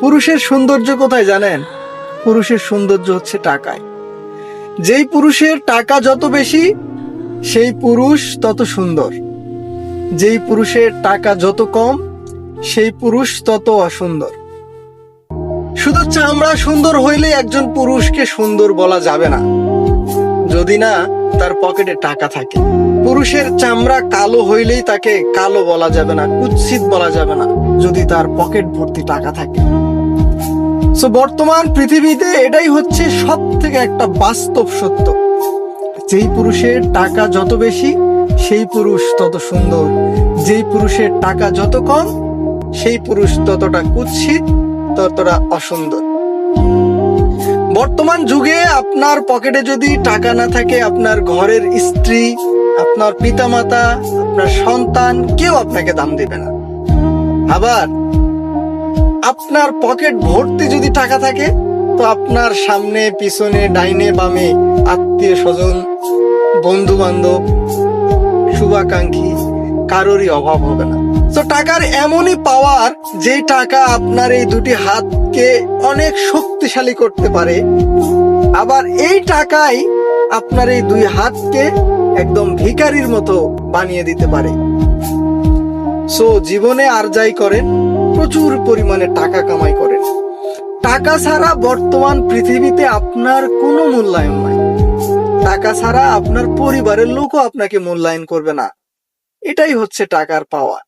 পুরুষের সৌন্দর্য কোথায় জানেন? পুরুষের সৌন্দর্য হচ্ছে টাকায়। যেই পুরুষের টাকা যত বেশি সেই পুরুষ তত সুন্দর, যেই পুরুষের টাকা যত কম সেই পুরুষ তত অসুন্দর। শুধু চামড়া সুন্দর হইলে একজন পুরুষকে সুন্দর বলা যাবে না, যদি না তার পকেটে টাকা থাকে। পুরুষের চামড়া কালো হইলেই তাকে কালো বলা যাবে না, কুৎসিত বলা যাবে না, যদি তার পকেট ভর্তি টাকা থাকে। সো বর্তমান পৃথিবীতে এটাই হচ্ছে সব থেকে একটা বাস্তব সত্য। যেই পুরুষের টাকা যত বেশি সেই পুরুষ তত সুন্দর, যেই পুরুষের টাকা যত কম সেই পুরুষ ততটা কুৎসিত, ততটা অসুন্দর। বর্তমান যুগে আপনার পকেটে যদি টাকা না থাকে, আপনার ঘরের স্ত্রী, আপনার পিতামাতা, আপনার সন্তান কেউ আপনাকে দাম দিবে না। আবার আপনার পকেট ভর্তি যদি টাকা থাকে তো আপনার সামনে পিছনে ডাইনে বামে আত্মীয় স্বজন, বন্ধু বান্ধব, শুভাকাঙ্ক্ষী কারোরই অভাব হবে না। তো টাকার এমনই পাওয়ার, যে টাকা আপনার এই দুটি হাতকে অনেক শক্তিশালী করতে পারে, আবার এই টাকাই আপনার এই দুই হাতকে একদম ভিখারির মতো বানিয়ে দিতে পারে। সো জীবনে আর যাই করেন, প্রচুর পরিমাণে টাকা কামাই করেন। টাকা ছাড়া বর্তমান পৃথিবীতে আপনার কোনো মূল্যায়ন নাই। টাকা ছাড়া আপনার পরিবারের লোকও আপনাকে মূল্যায়ন করবে না। এটাই হচ্ছে টাকার পাওয়া।